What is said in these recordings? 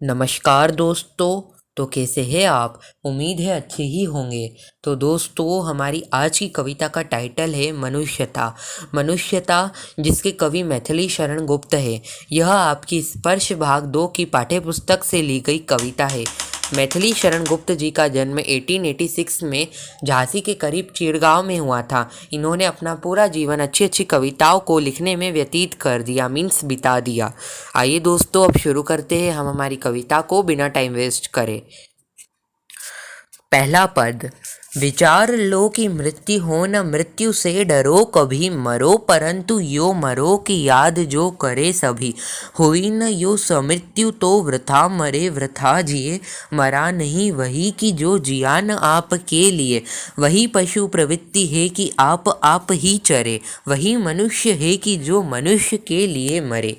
नमस्कार दोस्तों। तो कैसे हैं आप? उम्मीद है अच्छे ही होंगे। तो दोस्तों, हमारी आज की कविता का टाइटल है मनुष्यता। मनुष्यता, जिसके कवि मैथिली शरण गुप्त है। यह आपकी स्पर्श भाग 2 की पाठ्यपुस्तक से ली गई कविता है। मैथिली शरण गुप्त जी का जन्म 1886 में झांसी के करीब चिड़गांव में हुआ था। इन्होंने अपना पूरा जीवन अच्छी अच्छी कविताओं को लिखने में व्यतीत कर दिया, मीन्स बिता दिया। आइए दोस्तों, अब शुरू करते हैं हम हमारी कविता को बिना टाइम वेस्ट करे। पहला पद। विचार लो कि मृत्यु हो न मृत्यु से डरो, कभी मरो परंतु यो मरो कि याद जो करे सभी। हुई न यो समृत्यु तो वृथा मरे वृथा जिए, मरा नहीं वही कि जो जिया न आपके लिए। वही पशु प्रवृत्ति है कि आप ही चरे, वही मनुष्य है कि जो मनुष्य के लिए मरे।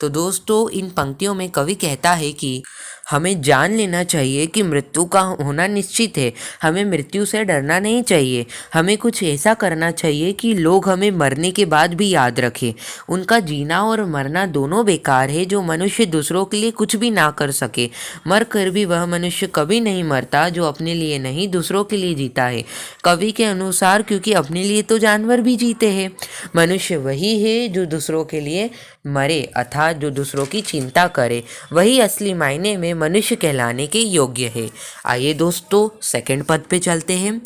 तो दोस्तों, इन पंक्तियों में कवि कहता है कि हमें जान लेना चाहिए कि मृत्यु का होना निश्चित है। हमें मृत्यु से डरना नहीं चाहिए। हमें कुछ ऐसा करना चाहिए कि लोग हमें मरने के बाद भी याद रखें। उनका जीना और मरना दोनों बेकार है जो मनुष्य दूसरों के लिए कुछ भी ना कर सके। मर कर भी वह मनुष्य कभी नहीं मरता जो अपने लिए नहीं दूसरों के लिए जीता है। कवि के अनुसार क्योंकि अपने लिए तो जानवर भी जीते हैं। मनुष्य वही है जो दूसरों के लिए मरे, अर्थात जो दूसरों की चिंता करे। वही असली मायने में मनुष्य कहलाने के योग्य है। आइए दोस्तों, सेकंड पद पे चलते हैं।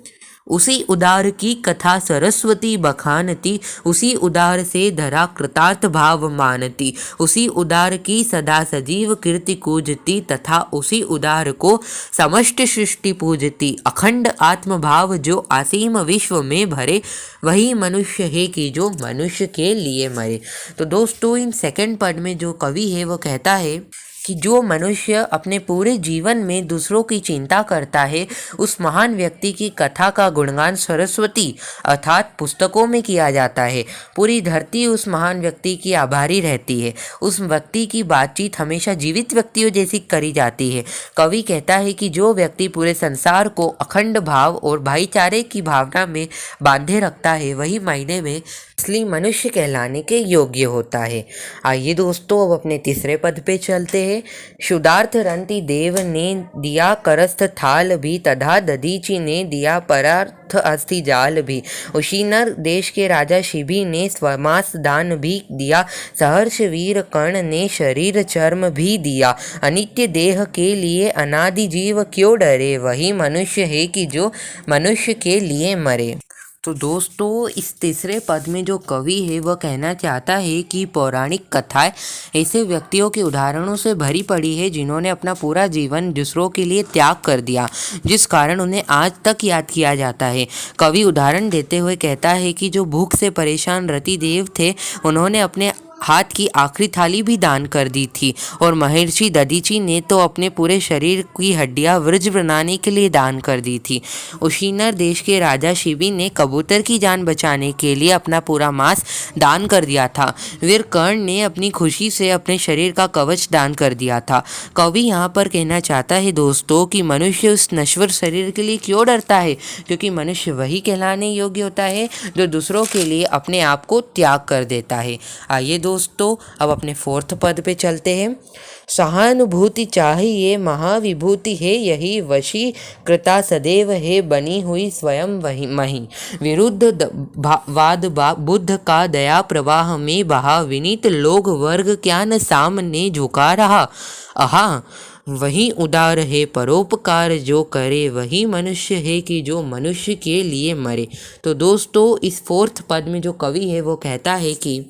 उसी उदार की कथा सरस्वती बखानती, उसी उदार से धरा कृतार्थ भाव मानती। उसी उदार की सदा सजीव कीर्ति कूजती, तथा उसी उदार को समस्त सृष्टि पूजती। अखंड आत्मभाव जो असीम विश्व में भरे, वही मनुष्य है कि जो मनुष्य के लिए मरे। तो दोस्तों, इन सेकंड पद में जो कवि है वो कहता है कि जो मनुष्य अपने पूरे जीवन में दूसरों की चिंता करता है, उस महान व्यक्ति की कथा का गुणगान सरस्वती अर्थात पुस्तकों में किया जाता है। पूरी धरती उस महान व्यक्ति की आभारी रहती है। उस व्यक्ति की बातचीत हमेशा जीवित व्यक्तियों जैसी करी जाती है। कवि कहता है कि जो व्यक्ति पूरे संसार को अखंड भाव और भाईचारे की भावना में बांधे रखता है, वही मायने में असली मनुष्य कहलाने के योग्य होता है। आइए दोस्तों, अब अपने तीसरे पद पे चलते हैं। शुद्धार्थ रंति देव ने दिया करस्थ थाल भी, तथा दधीचि ने दिया परार्थ अस्थि जाल भी। उशीनर देश के राजा शिबी ने स्वमास दान भी दिया, सहर्ष वीर कर्ण ने शरीर चर्म भी दिया। अनित्य देह के लिए अनादि जीव क्यों डरे, वही मनुष्य है कि जो मनुष्य के लिए मरे। तो दोस्तों, इस तीसरे पद में जो कवि है वह कहना चाहता है कि पौराणिक कथाएं ऐसे व्यक्तियों के उदाहरणों से भरी पड़ी है जिन्होंने अपना पूरा जीवन दूसरों के लिए त्याग कर दिया, जिस कारण उन्हें आज तक याद किया जाता है। कवि उदाहरण देते हुए कहता है कि जो भूख से परेशान रति देव थे, उन्होंने अपने हाथ की आखिरी थाली भी दान कर दी थी, और महर्षि दधीचि ने तो अपने पूरे शरीर की हड्डियां वृज बनाने के लिए दान कर दी थी। उशीनर देश के राजा शिबी ने कबूतर की जान बचाने के लिए अपना पूरा मांस दान कर दिया था। वीर कर्ण ने अपनी खुशी से अपने शरीर का कवच दान कर दिया था। कवि यहाँ पर कहना चाहता है दोस्तों कि मनुष्य उस नश्वर शरीर के लिए क्यों डरता है, क्योंकि मनुष्य वही कहलाने योग्य होता है जो दूसरों के लिए अपने आप को त्याग कर देता है। आइए दोस्तों, अब अपने फोर्थ पद पे चलते हैं। सहानुभूति चाहिए महाविभूति है, यही वशी कृता सदैव है बनी हुई स्वयं वही मही। विरुद्ध वाद बुद्ध का दया प्रवाह में बहा, विनीत लोग वर्ग क्या न सामने झुका रहा। आहा, वही उदार है परोपकार जो करे, वही मनुष्य है कि जो मनुष्य के लिए मरे। तो दोस्तों, इस फोर्थ पद में जो कवि है वो कहता है कि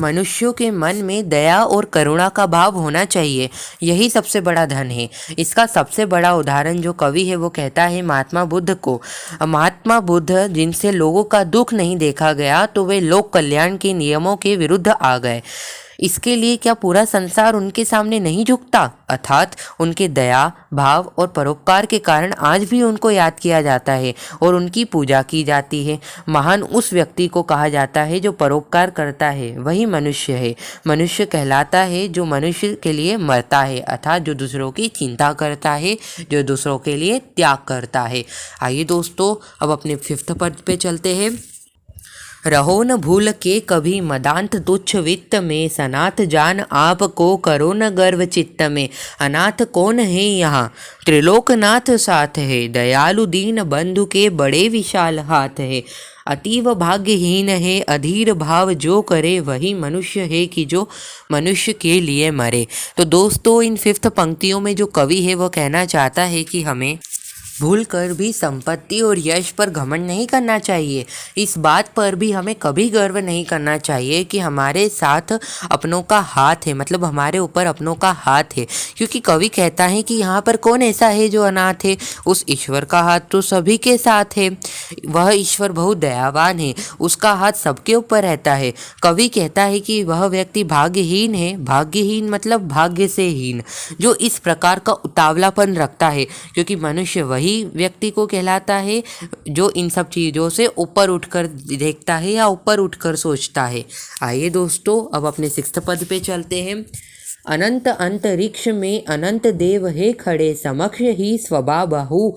मनुष्यों के मन में दया और करुणा का भाव होना चाहिए, यही सबसे बड़ा धन है। इसका सबसे बड़ा उदाहरण जो कवि है वो कहता है महात्मा बुद्ध को। महात्मा बुद्ध जिनसे लोगों का दुख नहीं देखा गया, तो वे लोक कल्याण के नियमों के विरुद्ध आ गए। इसके लिए क्या पूरा संसार उनके सामने नहीं झुकता? अर्थात उनके दया भाव और परोपकार के कारण आज भी उनको याद किया जाता है और उनकी पूजा की जाती है। महान उस व्यक्ति को कहा जाता है जो परोपकार करता है, वही मनुष्य है। मनुष्य कहलाता है जो मनुष्य के लिए मरता है, अर्थात जो दूसरों की चिंता करता है, जो दूसरों के लिए त्याग करता है। आइए दोस्तों, अब अपने फिफ्थ पद पे चलते हैं। रहो न भूल के कभी मदांत तुच्छ वित्त में, सनाथ जान आप को करो न गर्व चित्त में। अनाथ कौन है यहाँ, त्रिलोकनाथ साथ है, दयालु दीन बंधु के बड़े विशाल हाथ है। अतीव भाग्यहीन है अधीर भाव जो करे, वही मनुष्य है कि जो मनुष्य के लिए मरे। तो दोस्तों इन 5th पंक्तियों में जो कवि है वो कहना चाहता है कि हमें भूल कर भी संपत्ति और यश पर घमंड नहीं करना चाहिए। इस बात पर भी हमें कभी गर्व नहीं करना चाहिए कि हमारे साथ अपनों का हाथ है, मतलब हमारे ऊपर अपनों का हाथ है। क्योंकि कवि कहता है कि यहाँ पर कौन ऐसा है जो अनाथ है, उस ईश्वर का हाथ तो सभी के साथ है। वह ईश्वर बहुत दयावान है, उसका हाथ सबके ऊपर रहता है। कवि कहता है कि वह व्यक्ति भाग्यहीन है, भाग्यहीन मतलब भाग्य से हीन, जो इस प्रकार का उतावलापन रखता है। क्योंकि मनुष्य वही व्यक्ति को कहलाता है जो इन सब चीज़ों से ऊपर उठकर देखता है या ऊपर उठकर सोचता है। आइए दोस्तों अब अपने 6th पद पे चलते हैं। अनंत अंतरिक्ष में अनंत देव है खड़े, समक्ष ही स्वभावहु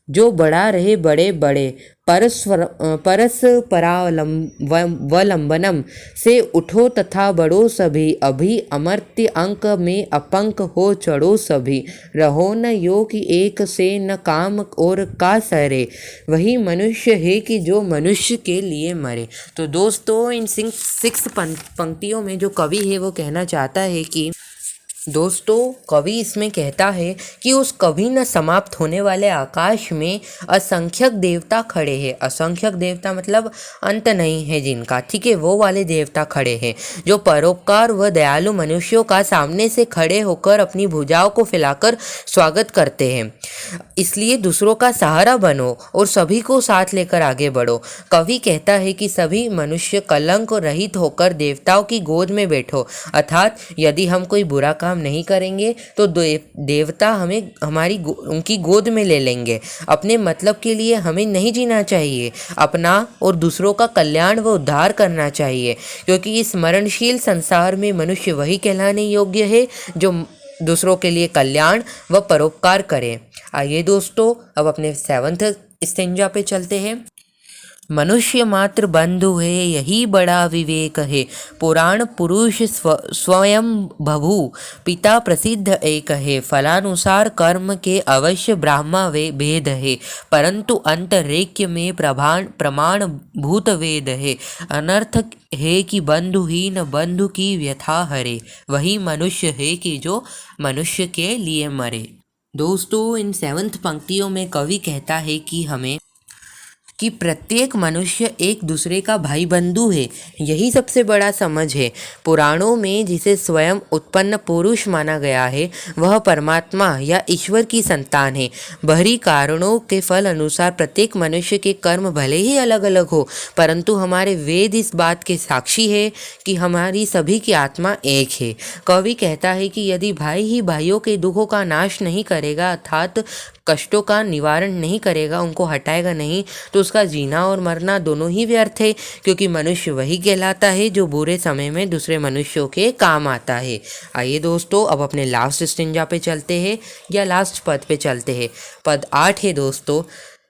जो बड़ा रहे बड़े बड़े। परस्परावलंबनम से उठो तथा बढ़ो सभी, अभी अमर्त्य अंक में अपंक हो चढ़ो सभी। रहो न यो कि एक से न काम और का सरे, वही मनुष्य है कि जो मनुष्य के लिए मरे। तो दोस्तों इन 6 पंक्तियों में जो कवि है वो कहना चाहता है कि दोस्तों कवि इसमें कहता है कि उस कभी न समाप्त होने वाले आकाश में असंख्यक देवता खड़े हैं। असंख्यक देवता मतलब अंत नहीं है जिनका, ठीक है, वो वाले देवता खड़े हैं जो परोपकार व दयालु मनुष्यों का सामने से खड़े होकर अपनी भुजाओं को फैलाकर स्वागत करते हैं। इसलिए दूसरों का सहारा बनो और सभी को साथ लेकर आगे बढ़ो। कवि कहता है कि सभी मनुष्य कलंक रहित होकर देवताओं की गोद में बैठो, अर्थात यदि हम कोई बुरा काम नहीं करेंगे तो देवता हमें उनकी गोद में ले लेंगे। अपने मतलब के लिए हमें नहीं जीना चाहिए, अपना और दूसरों का कल्याण व उद्धार करना चाहिए। क्योंकि इस मरणशील संसार में मनुष्य वही कहलाने योग्य है जो दूसरों के लिए कल्याण व परोपकार करे। आइए दोस्तों अब अपने 7th स्टेंजा पे चलते हैं। मनुष्य मात्र बंधु है यही बड़ा विवेक है, पुराण पुरुष स्वयं भभु पिता प्रसिद्ध एक है। फलानुसार कर्म के अवश्य ब्राह्मा वे भेद है, परंतु अंतरेक्य में प्रमाण भूत वेद है। अनर्थ है कि बंधुहीन बंधु की व्यथा हरे, वही मनुष्य है कि जो मनुष्य के लिए मरे। दोस्तों इन 7th पंक्तियों में कवि कहता है कि प्रत्येक मनुष्य एक दूसरे का भाई बंधु है, यही सबसे बड़ा समझ है। पुराणों में जिसे स्वयं उत्पन्न पुरुष माना गया है वह परमात्मा या ईश्वर की संतान है। बाहरी कारणों के फल अनुसार प्रत्येक मनुष्य के कर्म भले ही अलग अलग हो, परंतु हमारे वेद इस बात के साक्षी है कि हमारी सभी की आत्मा एक है। कवि कहता है कि यदि भाई ही भाइयों के दुखों का नाश नहीं करेगा, अर्थात कष्टों का निवारण नहीं करेगा, उनको हटाएगा नहीं, तो उसका जीना और मरना दोनों ही व्यर्थ है। क्योंकि मनुष्य वही कहलाता है जो बुरे समय में दूसरे मनुष्यों के काम आता है। आइए दोस्तों अब अपने लास्ट स्टेंजा पे चलते हैं या लास्ट पद पे चलते हैं। पद 8 है दोस्तों।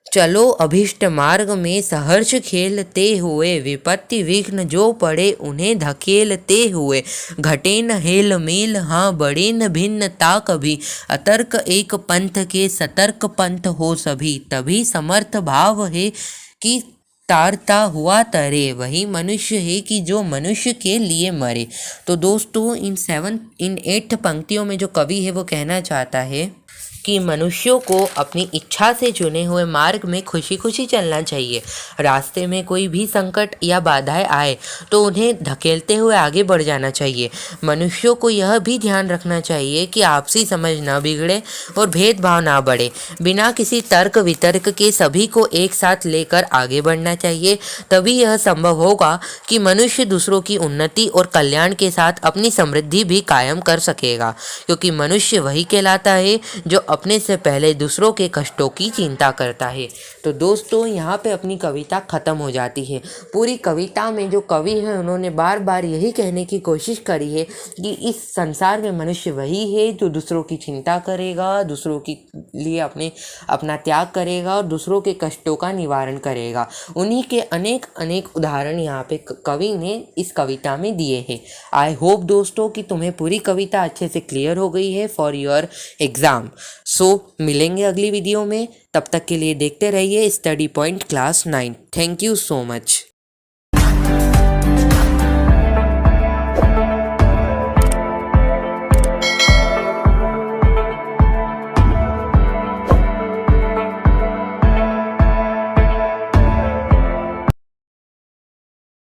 चलो अभीष्ट मार्ग में सहर्ष खेलते हुए, विपत्ति विघ्न जो पड़े उन्हें धकेलते हुए। घटे न हेल मेल हाँ बड़े न भिन्नता कभी, अतर्क एक पंथ के सतर्क पंथ हो सभी। तभी समर्थ भाव है कि तारता हुआ तरे, वही मनुष्य है कि जो मनुष्य के लिए मरे। तो दोस्तों इन 8 पंक्तियों में जो कवि है वो कहना चाहता है कि मनुष्यों को अपनी इच्छा से चुने हुए मार्ग में खुशी खुशी चलना चाहिए। रास्ते में कोई भी संकट या बाधाएं आए तो उन्हें धकेलते हुए आगे बढ़ जाना चाहिए। मनुष्यों को यह भी ध्यान रखना चाहिए कि आपसी समझ न बिगड़े और भेदभाव ना बढ़े। बिना किसी तर्क वितर्क के सभी को एक साथ लेकर आगे बढ़ना चाहिए। तभी यह संभव होगा कि मनुष्य दूसरों की उन्नति और कल्याण के साथ अपनी समृद्धि भी कायम कर सकेगा। क्योंकि मनुष्य वही कहलाता है जो अपने से पहले दूसरों के कष्टों की चिंता करता है। तो दोस्तों यहाँ पे अपनी कविता ख़त्म हो जाती है। पूरी कविता में जो कवि है उन्होंने बार बार यही कहने की कोशिश करी है कि इस संसार में मनुष्य वही है जो दूसरों की चिंता करेगा, दूसरों के लिए अपना त्याग करेगा और दूसरों के कष्टों का निवारण करेगा। उन्हीं के अनेक अनेक उदाहरण यहाँ पे कवि ने इस कविता में दिए हैं। आई होप दोस्तों कि तुम्हें पूरी कविता अच्छे से क्लियर हो गई है फॉर योर एग्ज़ाम। सो मिलेंगे अगली वीडियो में, तब तक के लिए देखते रहिए study point class 9। Thank you so much.